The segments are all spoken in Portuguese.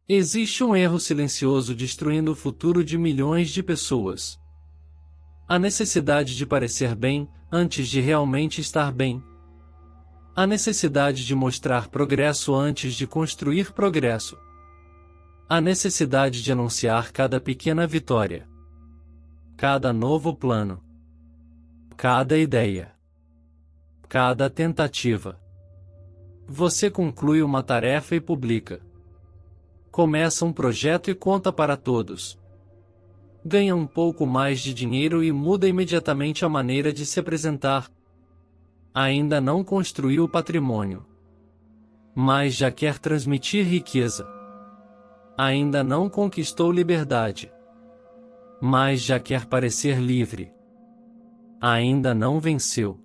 Existe um erro silencioso destruindo o futuro de milhões de pessoas. A necessidade de parecer bem, antes de realmente estar bem. A necessidade de mostrar progresso antes de construir progresso. A necessidade de anunciar cada pequena vitória. Cada novo plano. Cada ideia. Cada tentativa. Você conclui uma tarefa e publica. Começa um projeto e conta para todos. Ganha um pouco mais de dinheiro e muda imediatamente a maneira de se apresentar. Ainda não construiu patrimônio, mas já quer transmitir riqueza. Ainda não conquistou liberdade, mas já quer parecer livre. Ainda não venceu,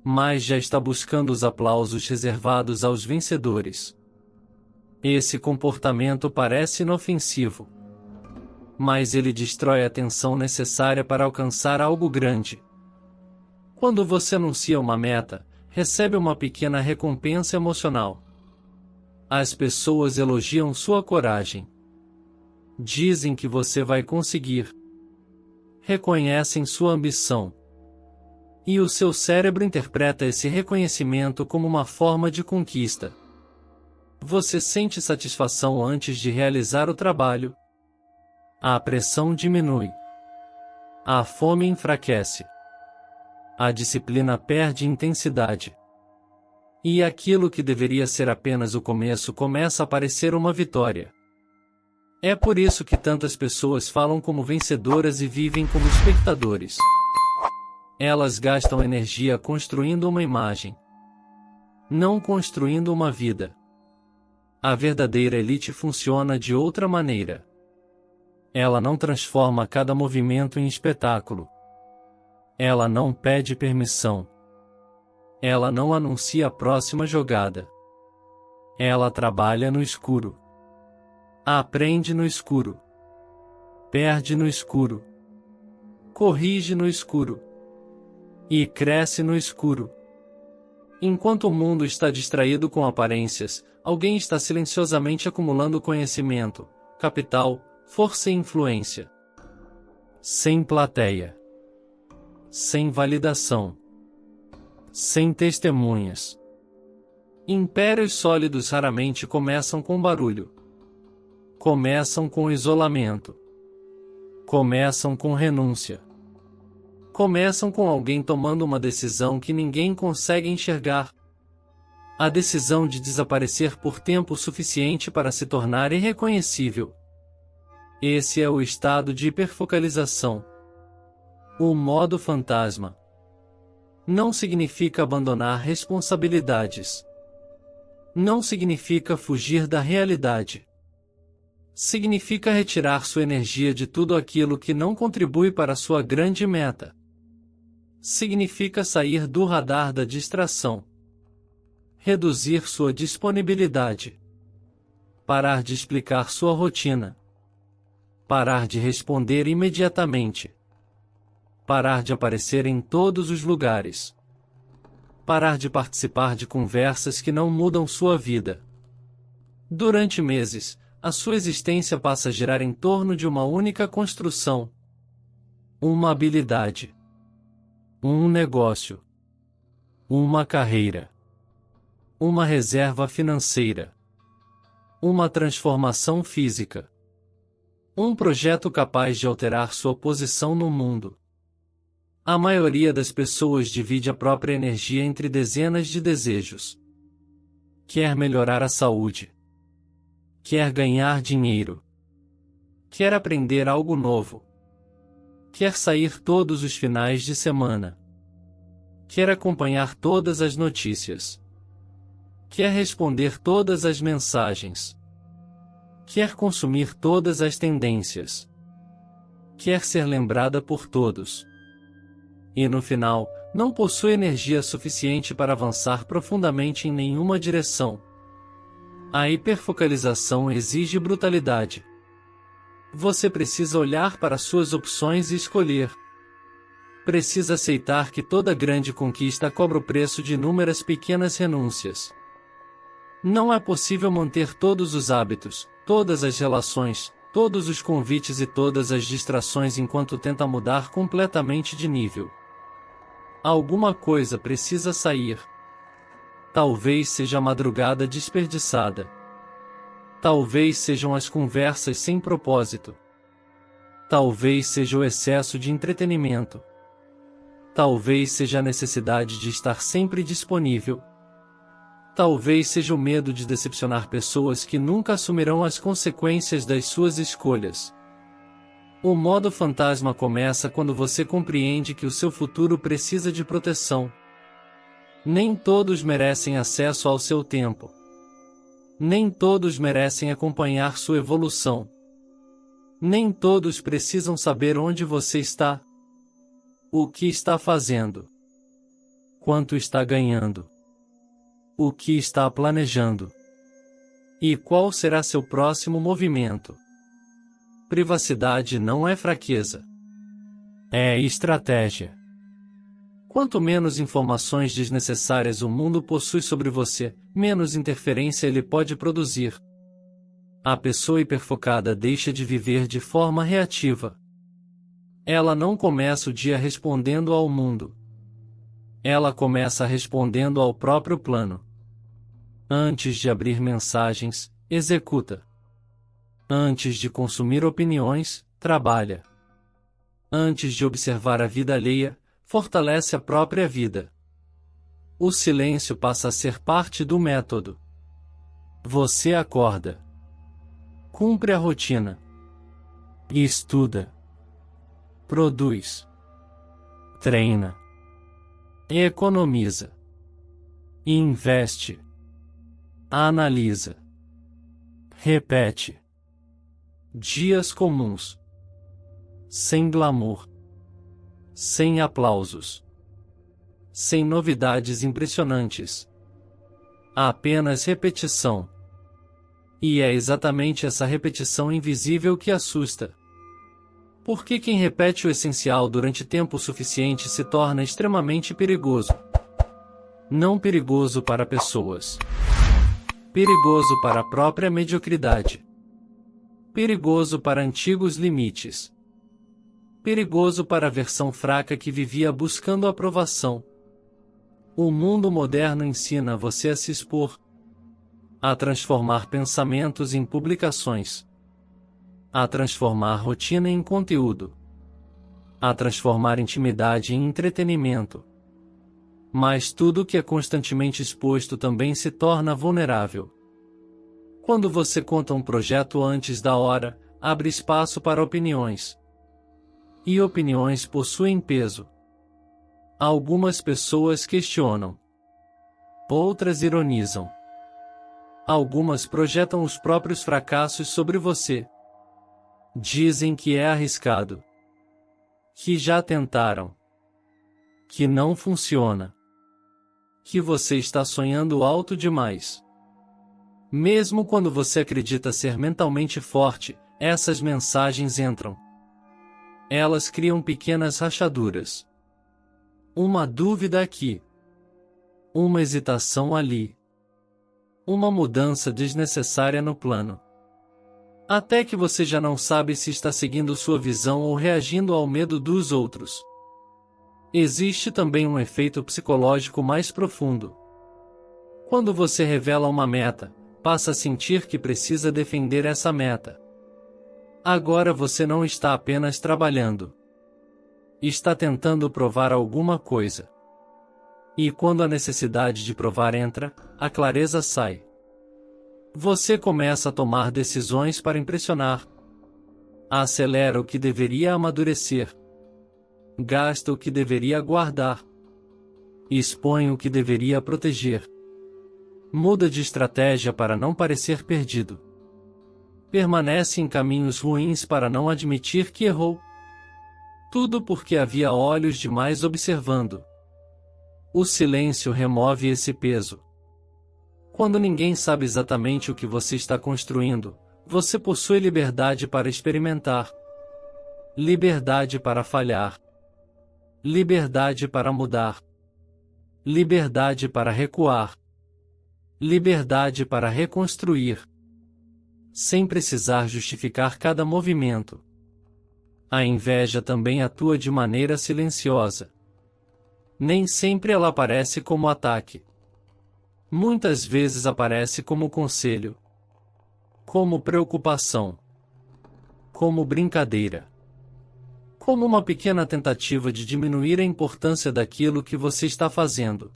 mas já está buscando os aplausos reservados aos vencedores. Esse comportamento parece inofensivo, mas ele destrói a atenção necessária para alcançar algo grande. Quando você anuncia uma meta, recebe uma pequena recompensa emocional. As pessoas elogiam sua coragem. Dizem que você vai conseguir. Reconhecem sua ambição. E o seu cérebro interpreta esse reconhecimento como uma forma de conquista. Você sente satisfação antes de realizar o trabalho. A pressão diminui. A fome enfraquece. A disciplina perde intensidade. E aquilo que deveria ser apenas o começo começa a parecer uma vitória. É por isso que tantas pessoas falam como vencedoras e vivem como espectadores. Elas gastam energia construindo uma imagem, não construindo uma vida. A verdadeira elite funciona de outra maneira. Ela não transforma cada movimento em espetáculo. Ela não pede permissão. Ela não anuncia a próxima jogada. Ela trabalha no escuro. Aprende no escuro. Perde no escuro. Corrige no escuro. E cresce no escuro. Enquanto o mundo está distraído com aparências, alguém está silenciosamente acumulando conhecimento, capital, força e influência. Sem plateia. Sem validação. Sem testemunhas. Impérios sólidos raramente começam com barulho. Começam com isolamento. Começam com renúncia. Começam com alguém tomando uma decisão que ninguém consegue enxergar. A decisão de desaparecer por tempo suficiente para se tornar irreconhecível. Esse é o estado de hiperfocalização. O modo fantasma. Não significa abandonar responsabilidades. Não significa fugir da realidade. Significa retirar sua energia de tudo aquilo que não contribui para sua grande meta. Significa sair do radar da distração. Reduzir sua disponibilidade. Parar de explicar sua rotina. Parar de responder imediatamente. Parar de aparecer em todos os lugares. Parar de participar de conversas que não mudam sua vida. Durante meses, a sua existência passa a girar em torno de uma única construção. Uma habilidade. Um negócio. Uma carreira. Uma reserva financeira. Uma transformação física. Um projeto capaz de alterar sua posição no mundo. A maioria das pessoas divide a própria energia entre dezenas de desejos. Quer melhorar a saúde. Quer ganhar dinheiro. Quer aprender algo novo. Quer sair todos os finais de semana. Quer acompanhar todas as notícias. Quer responder todas as mensagens. Quer consumir todas as tendências. Quer ser lembrada por todos. E no final, não possui energia suficiente para avançar profundamente em nenhuma direção. A hiperfocalização exige brutalidade. Você precisa olhar para suas opções e escolher. Precisa aceitar que toda grande conquista cobra o preço de inúmeras pequenas renúncias. Não é possível manter todos os hábitos, todas as relações, todos os convites e todas as distrações enquanto tenta mudar completamente de nível. Alguma coisa precisa sair. Talvez seja a madrugada desperdiçada. Talvez sejam as conversas sem propósito. Talvez seja o excesso de entretenimento. Talvez seja a necessidade de estar sempre disponível. Talvez seja o medo de decepcionar pessoas que nunca assumirão as consequências das suas escolhas. O modo fantasma começa quando você compreende que o seu futuro precisa de proteção. Nem todos merecem acesso ao seu tempo. Nem todos merecem acompanhar sua evolução. Nem todos precisam saber onde você está. O que está fazendo? Quanto está ganhando? O que está planejando? E qual será seu próximo movimento? Privacidade não é fraqueza. É estratégia. Quanto menos informações desnecessárias o mundo possui sobre você, menos interferência ele pode produzir. A pessoa hiperfocada deixa de viver de forma reativa. Ela não começa o dia respondendo ao mundo. Ela começa respondendo ao próprio plano. Antes de abrir mensagens, executa. Antes de consumir opiniões, trabalha. Antes de observar a vida alheia, fortalece a própria vida. O silêncio passa a ser parte do método. Você acorda. Cumpre a rotina. Estuda. Produz. Treina. Economiza. Investe. Analisa. Repete. Dias comuns. Sem glamour. Sem aplausos. Sem novidades impressionantes. Apenas repetição. E é exatamente essa repetição invisível que assusta. Porque quem repete o essencial durante tempo suficiente se torna extremamente perigoso. Não perigoso para pessoas. Perigoso para a própria mediocridade. Perigoso para antigos limites. Perigoso para a versão fraca que vivia buscando aprovação. O mundo moderno ensina você a se expor, a transformar pensamentos em publicações, a transformar rotina em conteúdo, a transformar intimidade em entretenimento. Mas tudo que é constantemente exposto também se torna vulnerável. Quando você conta um projeto antes da hora, abre espaço para opiniões. E opiniões possuem peso. Algumas pessoas questionam. Outras ironizam. Algumas projetam os próprios fracassos sobre você. Dizem que é arriscado. Que já tentaram. Que não funciona. Que você está sonhando alto demais. Mesmo quando você acredita ser mentalmente forte, essas mensagens entram. Elas criam pequenas rachaduras. Uma dúvida aqui. Uma hesitação ali. Uma mudança desnecessária no plano. Até que você já não sabe se está seguindo sua visão ou reagindo ao medo dos outros. Existe também um efeito psicológico mais profundo. Quando você revela uma meta, passa a sentir que precisa defender essa meta. Agora você não está apenas trabalhando. Está tentando provar alguma coisa. E quando a necessidade de provar entra, a clareza sai. Você começa a tomar decisões para impressionar. Acelera o que deveria amadurecer. Gasta o que deveria guardar. Expõe o que deveria proteger. Muda de estratégia para não parecer perdido. Permanece em caminhos ruins para não admitir que errou. Tudo porque havia olhos demais observando. O silêncio remove esse peso. Quando ninguém sabe exatamente o que você está construindo, você possui liberdade para experimentar. Liberdade para falhar. Liberdade para mudar. Liberdade para recuar. Liberdade para reconstruir. sem precisar justificar cada movimento. A inveja também atua de maneira silenciosa. Nem sempre ela aparece como ataque. Muitas vezes aparece como conselho, como preocupação, como brincadeira, como uma pequena tentativa de diminuir a importância daquilo que você está fazendo.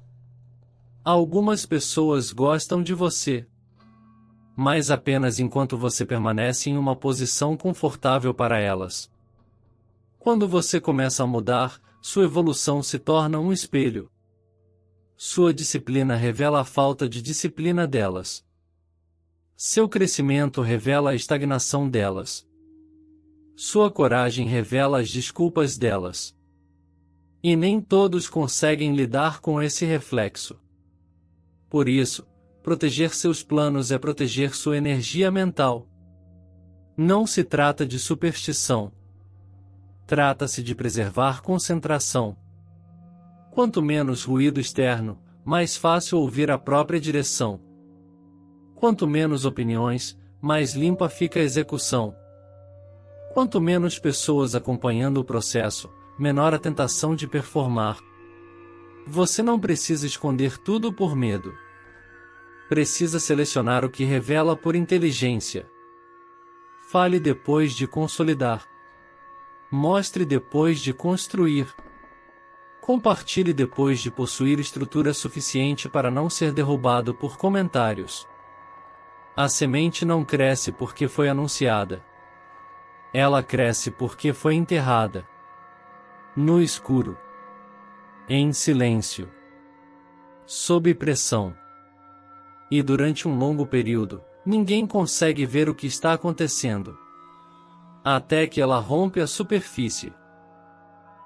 Algumas pessoas gostam de você, mas apenas enquanto você permanece em uma posição confortável para elas. Quando você começa a mudar, sua evolução se torna um espelho. Sua disciplina revela a falta de disciplina delas. Seu crescimento revela a estagnação delas. Sua coragem revela as desculpas delas. E nem todos conseguem lidar com esse reflexo. Por isso, proteger seus planos é proteger sua energia mental. Não se trata de superstição. Trata-se de preservar concentração. Quanto menos ruído externo, mais fácil ouvir a própria direção. Quanto menos opiniões, mais limpa fica a execução. Quanto menos pessoas acompanhando o processo, menor a tentação de performar. Você não precisa esconder tudo por medo. Precisa selecionar o que revela por inteligência. Fale depois de consolidar. Mostre depois de construir. Compartilhe depois de possuir estrutura suficiente para não ser derrubado por comentários. A semente não cresce porque foi anunciada. Ela cresce porque foi enterrada. No escuro. Em silêncio. Sob pressão. E durante um longo período, ninguém consegue ver o que está acontecendo. Até que ela rompe a superfície.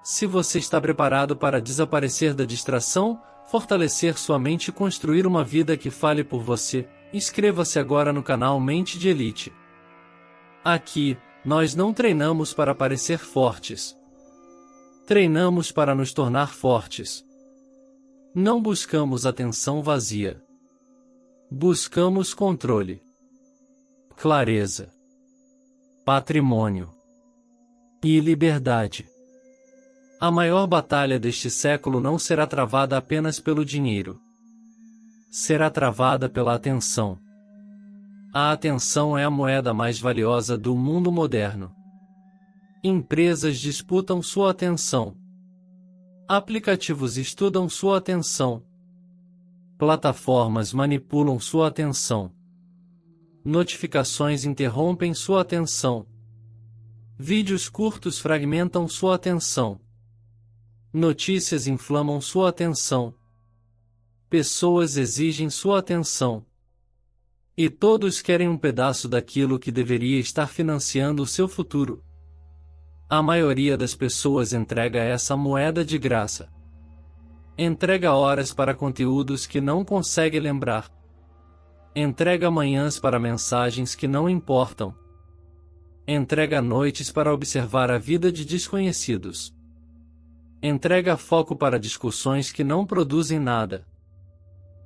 Se você está preparado para desaparecer da distração, fortalecer sua mente e construir uma vida que fale por você, inscreva-se agora no canal Mente de Elite. Aqui, nós não treinamos para parecer fortes. Treinamos para nos tornar fortes. Não buscamos atenção vazia. Buscamos controle, clareza, patrimônio e liberdade. A maior batalha deste século não será travada apenas pelo dinheiro. Será travada pela atenção. A atenção é a moeda mais valiosa do mundo moderno. Empresas disputam sua atenção. Aplicativos estudam sua atenção. Plataformas manipulam sua atenção. Notificações interrompem sua atenção. Vídeos curtos fragmentam sua atenção. Notícias inflamam sua atenção. Pessoas exigem sua atenção. E todos querem um pedaço daquilo que deveria estar financiando o seu futuro. A maioria das pessoas entrega essa moeda de graça. Entrega horas para conteúdos que não consegue lembrar. Entrega manhãs para mensagens que não importam. Entrega noites para observar a vida de desconhecidos. Entrega foco para discussões que não produzem nada.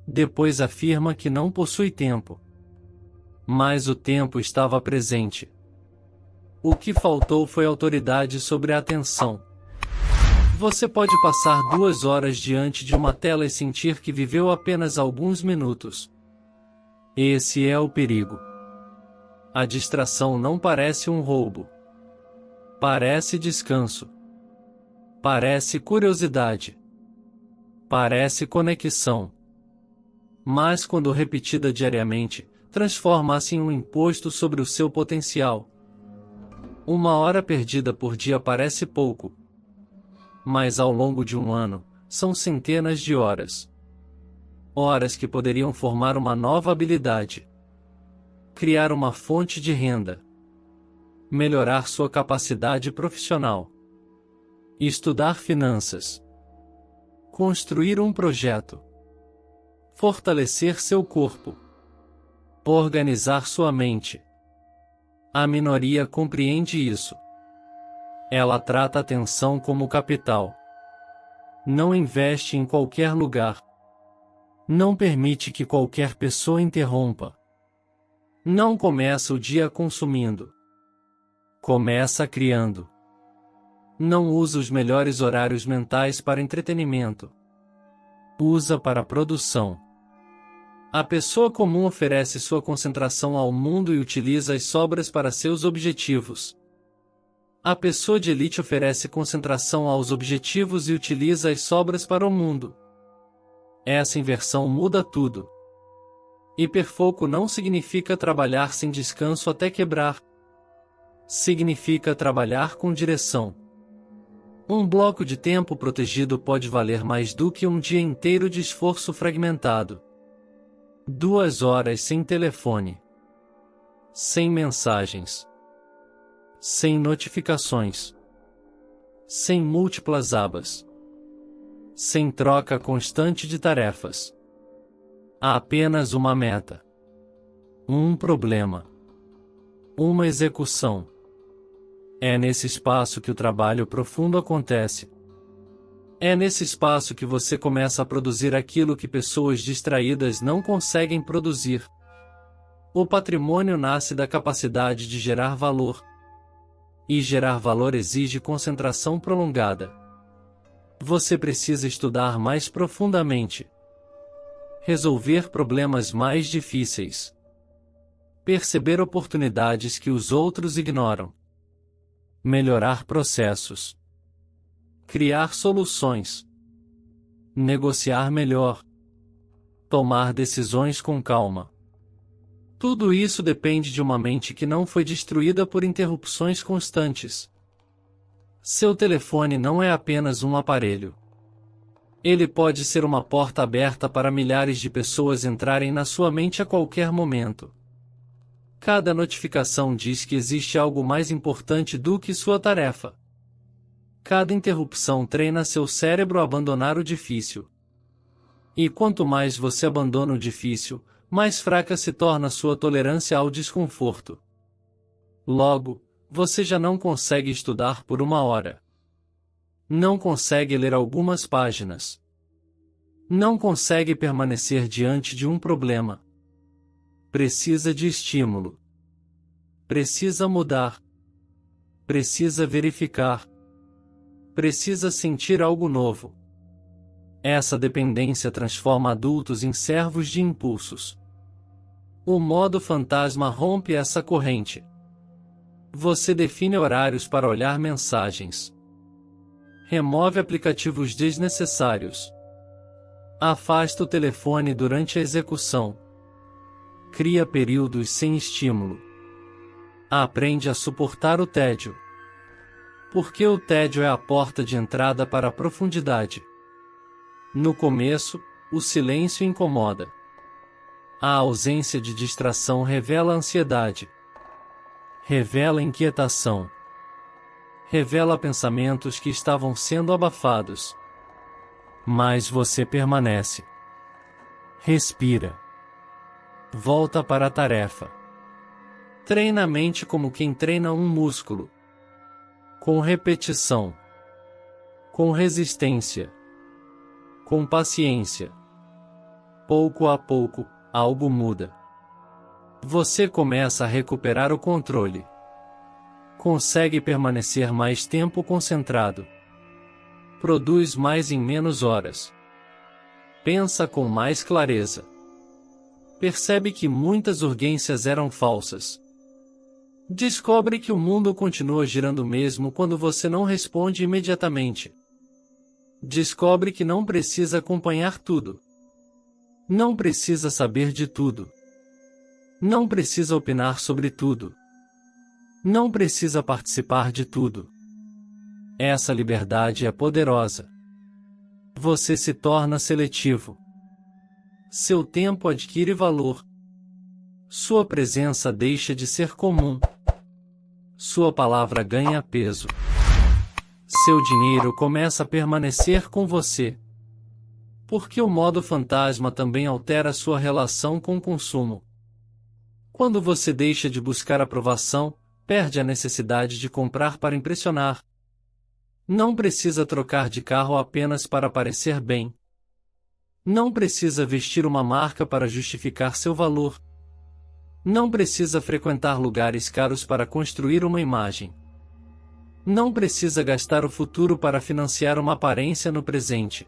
Depois afirma que não possui tempo. Mas o tempo estava presente. O que faltou foi autoridade sobre a atenção. Você pode passar 2 horas diante de uma tela e sentir que viveu apenas alguns minutos. Esse é o perigo. A distração não parece um roubo. Parece descanso. Parece curiosidade. Parece conexão. Mas quando repetida diariamente, transforma-se em um imposto sobre o seu potencial. 1 hora perdida por dia parece pouco. Mas ao longo de um ano, são centenas de horas. Horas que poderiam formar uma nova habilidade. Criar uma fonte de renda. Melhorar sua capacidade profissional. Estudar finanças. Construir um projeto. Fortalecer seu corpo. Organizar sua mente. A minoria compreende isso. Ela trata a atenção como capital. Não investe em qualquer lugar. Não permite que qualquer pessoa interrompa. Não começa o dia consumindo. Começa criando. Não usa os melhores horários mentais para entretenimento. Usa para produção. A pessoa comum oferece sua concentração ao mundo e utiliza as sobras para seus objetivos. A pessoa de elite oferece concentração aos objetivos e utiliza as sobras para o mundo. Essa inversão muda tudo. Hiperfoco não significa trabalhar sem descanso até quebrar. Significa trabalhar com direção. Um bloco de tempo protegido pode valer mais do que um dia inteiro de esforço fragmentado. 2 horas sem telefone. Sem mensagens. Sem notificações. Sem múltiplas abas. Sem troca constante de tarefas. Há apenas uma meta. Um problema. Uma execução. É nesse espaço que o trabalho profundo acontece. É nesse espaço que você começa a produzir aquilo que pessoas distraídas não conseguem produzir. O patrimônio nasce da capacidade de gerar valor. E gerar valor exige concentração prolongada. Você precisa estudar mais profundamente. Resolver problemas mais difíceis. Perceber oportunidades que os outros ignoram. Melhorar processos. Criar soluções. Negociar melhor. Tomar decisões com calma. Tudo isso depende de uma mente que não foi destruída por interrupções constantes. Seu telefone não é apenas um aparelho. Ele pode ser uma porta aberta para milhares de pessoas entrarem na sua mente a qualquer momento. Cada notificação diz que existe algo mais importante do que sua tarefa. Cada interrupção treina seu cérebro a abandonar o difícil. E quanto mais você abandona o difícil, mais fraca se torna sua tolerância ao desconforto. Logo, você já não consegue estudar por 1 hora. Não consegue ler algumas páginas. Não consegue permanecer diante de um problema. Precisa de estímulo. Precisa mudar. Precisa verificar. Precisa sentir algo novo. Essa dependência transforma adultos em servos de impulsos. O modo fantasma rompe essa corrente. Você define horários para olhar mensagens. Remove aplicativos desnecessários. Afasta o telefone durante a execução. Cria períodos sem estímulo. Aprende a suportar o tédio. Porque o tédio é a porta de entrada para a profundidade. No começo, o silêncio incomoda. A ausência de distração revela ansiedade. Revela inquietação. Revela pensamentos que estavam sendo abafados. Mas você permanece. Respira. Volta para a tarefa. Treina a mente como quem treina um músculo. Com repetição. Com resistência. Com paciência. Pouco a pouco, algo muda. Você começa a recuperar o controle. Consegue permanecer mais tempo concentrado. Produz mais em menos horas. Pensa com mais clareza. Percebe que muitas urgências eram falsas. Descobre que o mundo continua girando mesmo quando você não responde imediatamente. Descobre que não precisa acompanhar tudo. Não precisa saber de tudo. Não precisa opinar sobre tudo. Não precisa participar de tudo. Essa liberdade é poderosa. Você se torna seletivo. Seu tempo adquire valor. Sua presença deixa de ser comum. Sua palavra ganha peso. Seu dinheiro começa a permanecer com você. Porque o modo fantasma também altera sua relação com o consumo. Quando você deixa de buscar aprovação, perde a necessidade de comprar para impressionar. Não precisa trocar de carro apenas para parecer bem. Não precisa vestir uma marca para justificar seu valor. Não precisa frequentar lugares caros para construir uma imagem. Não precisa gastar o futuro para financiar uma aparência no presente.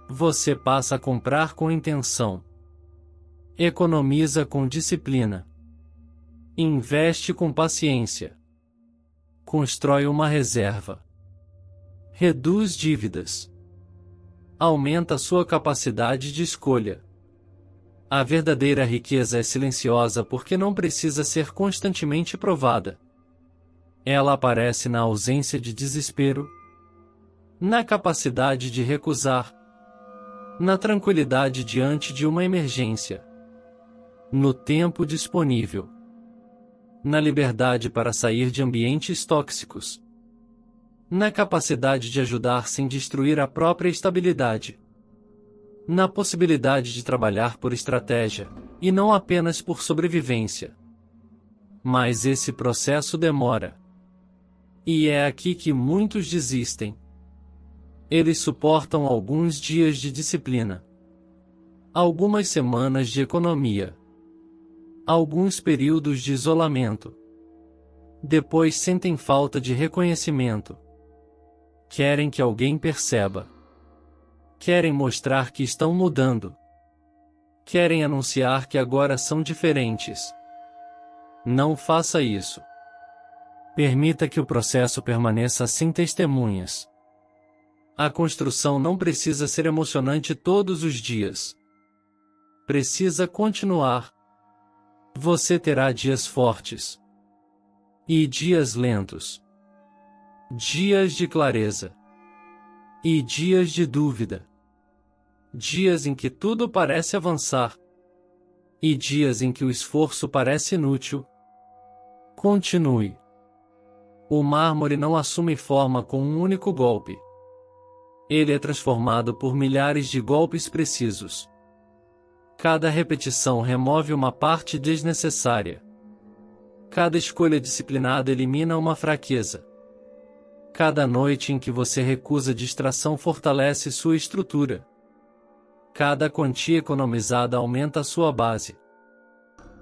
Você passa a comprar com intenção. Economiza com disciplina. Investe com paciência. Constrói uma reserva. Reduz dívidas. Aumenta sua capacidade de escolha. A verdadeira riqueza é silenciosa porque não precisa ser constantemente provada. Ela aparece na ausência de desespero, na capacidade de recusar, na tranquilidade diante de uma emergência, no tempo disponível, na liberdade para sair de ambientes tóxicos, na capacidade de ajudar sem destruir a própria estabilidade, na possibilidade de trabalhar por estratégia, e não apenas por sobrevivência. Mas esse processo demora. E é aqui que muitos desistem. Eles suportam alguns dias de disciplina, algumas semanas de economia, alguns períodos de isolamento. Depois sentem falta de reconhecimento. Querem que alguém perceba. Querem mostrar que estão mudando. Querem anunciar que agora são diferentes. Não faça isso. Permita que o processo permaneça sem testemunhas. A construção não precisa ser emocionante todos os dias. Precisa continuar. Você terá dias fortes. E dias lentos. Dias de clareza. E dias de dúvida. Dias em que tudo parece avançar. E dias em que o esforço parece inútil. Continue. O mármore não assume forma com um único golpe. Ele é transformado por milhares de golpes precisos. Cada repetição remove uma parte desnecessária. Cada escolha disciplinada elimina uma fraqueza. Cada noite em que você recusa distração fortalece sua estrutura. Cada quantia economizada aumenta sua base.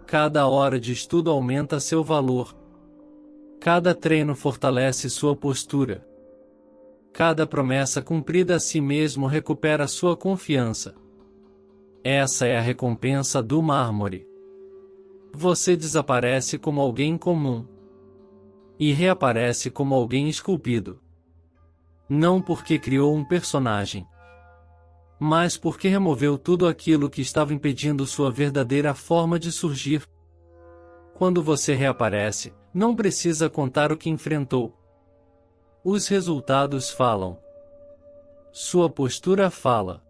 Cada hora de estudo aumenta seu valor. Cada treino fortalece sua postura. Cada promessa cumprida a si mesmo recupera sua confiança. Essa é a recompensa do mármore. Você desaparece como alguém comum. E reaparece como alguém esculpido. Não porque criou um personagem, mas porque removeu tudo aquilo que estava impedindo sua verdadeira forma de surgir. Quando você reaparece, não precisa contar o que enfrentou. Os resultados falam. Sua postura fala.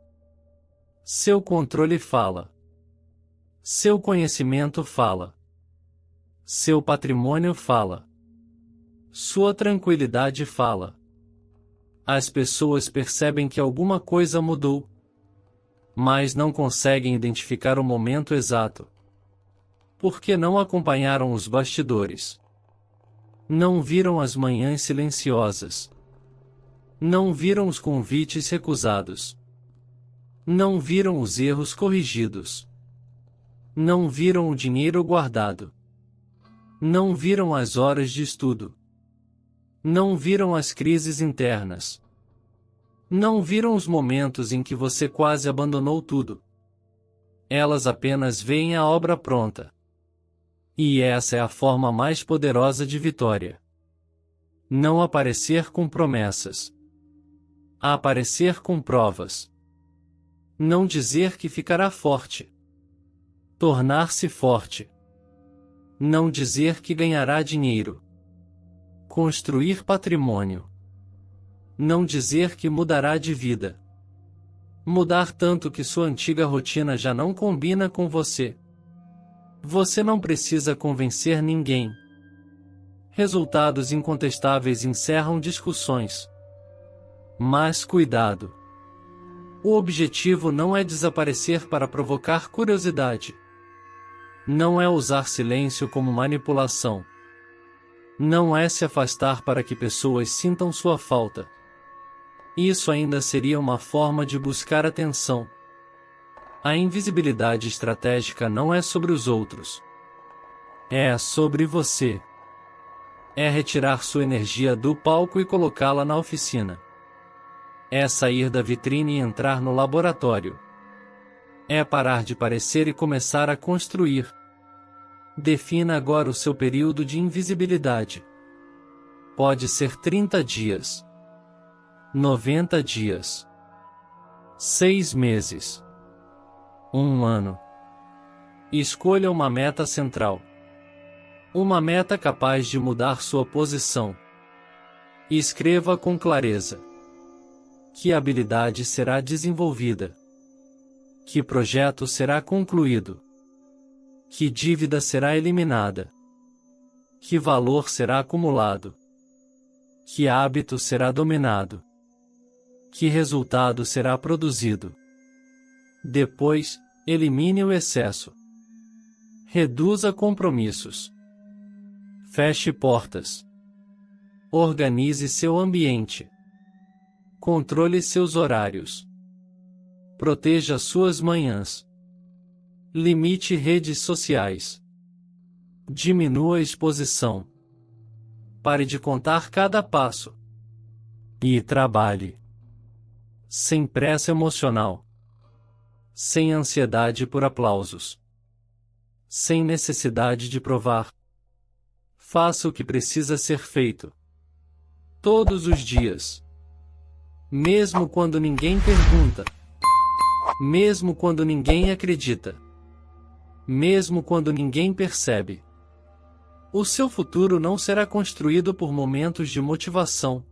Seu controle fala. Seu conhecimento fala. Seu patrimônio fala. Sua tranquilidade fala. As pessoas percebem que alguma coisa mudou, mas não conseguem identificar o momento exato. Porque não acompanharam os bastidores. Não viram as manhãs silenciosas. Não viram os convites recusados. Não viram os erros corrigidos. Não viram o dinheiro guardado. Não viram as horas de estudo. Não viram as crises internas. Não viram os momentos em que você quase abandonou tudo. Elas apenas veem a obra pronta. E essa é a forma mais poderosa de vitória. Não aparecer com promessas. Aparecer com provas. Não dizer que ficará forte. Tornar-se forte. Não dizer que ganhará dinheiro. Construir patrimônio. Não dizer que mudará de vida. Mudar tanto que sua antiga rotina já não combina com você. Você não precisa convencer ninguém. Resultados incontestáveis encerram discussões. Mas cuidado. O objetivo não é desaparecer para provocar curiosidade. Não é usar silêncio como manipulação. Não é se afastar para que pessoas sintam sua falta. Isso ainda seria uma forma de buscar atenção. A invisibilidade estratégica não é sobre os outros. É sobre você. É retirar sua energia do palco e colocá-la na oficina. É sair da vitrine e entrar no laboratório. É parar de parecer e começar a construir. Defina agora o seu período de invisibilidade. Pode ser 30 dias, 90 dias, 6 meses, 1 ano. Escolha uma meta central. Uma meta capaz de mudar sua posição. Escreva com clareza. Que habilidade será desenvolvida? Que projeto será concluído? Que dívida será eliminada? Que valor será acumulado? Que hábito será dominado? Que resultado será produzido? Depois, elimine o excesso. Reduza compromissos. Feche portas. Organize seu ambiente. Controle seus horários. Proteja suas manhãs. Limite redes sociais. Diminua a exposição. Pare de contar cada passo. E trabalhe. Sem pressa emocional. Sem ansiedade por aplausos. Sem necessidade de provar. Faça o que precisa ser feito. Todos os dias. Mesmo quando ninguém pergunta. Mesmo quando ninguém acredita. Mesmo quando ninguém percebe. O seu futuro não será construído por momentos de motivação.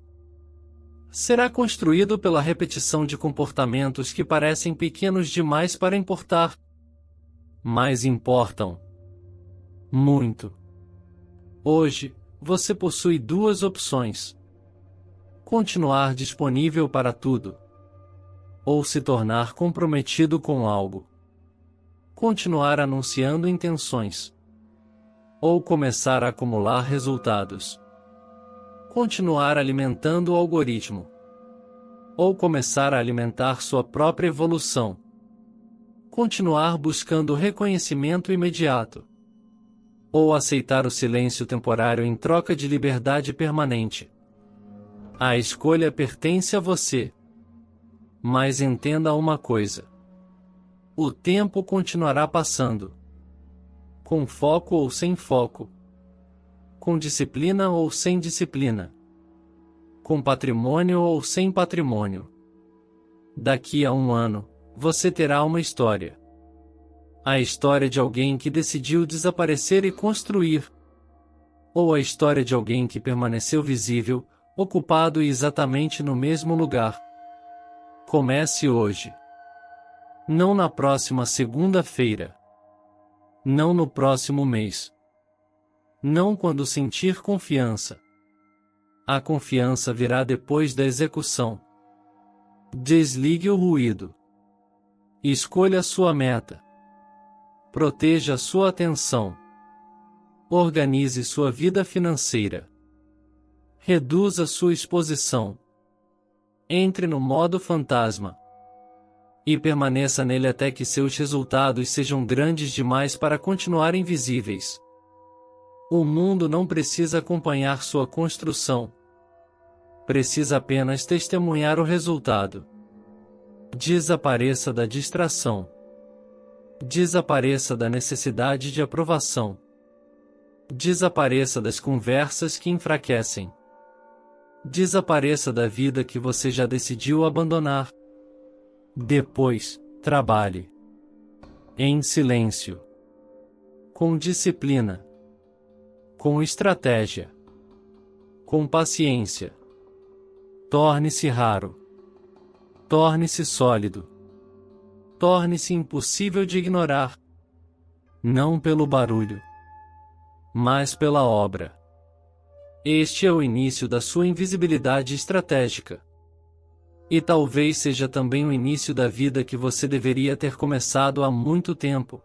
Será construído pela repetição de comportamentos que parecem pequenos demais para importar. Mas importam. Muito. Hoje, você possui duas opções. Continuar disponível para tudo. Ou se tornar comprometido com algo. Continuar anunciando intenções. Ou começar a acumular resultados. Continuar alimentando o algoritmo. Ou começar a alimentar sua própria evolução. Continuar buscando reconhecimento imediato. Ou aceitar o silêncio temporário em troca de liberdade permanente. A escolha pertence a você. Mas entenda uma coisa. O tempo continuará passando. Com foco ou sem foco. Com disciplina ou sem disciplina. Com patrimônio ou sem patrimônio. Daqui a 1 ano, você terá uma história. A história de alguém que decidiu desaparecer e construir. Ou a história de alguém que permaneceu visível, ocupado e exatamente no mesmo lugar. Comece hoje. Não na próxima segunda-feira. Não no próximo mês. Não quando sentir confiança. A confiança virá depois da execução. Desligue o ruído. Escolha sua meta. Proteja sua atenção. Organize sua vida financeira. Reduza sua exposição. Entre no modo fantasma. E permaneça nele até que seus resultados sejam grandes demais para continuar invisíveis. O mundo não precisa acompanhar sua construção. Precisa apenas testemunhar o resultado. Desapareça da distração. Desapareça da necessidade de aprovação. Desapareça das conversas que enfraquecem. Desapareça da vida que você já decidiu abandonar. Depois, trabalhe. Em silêncio. Com disciplina. Com estratégia. Com paciência. Torne-se raro. Torne-se sólido. Torne-se impossível de ignorar. Não pelo barulho, mas pela obra. Este é o início da sua invisibilidade estratégica. E talvez seja também o início da vida que você deveria ter começado há muito tempo.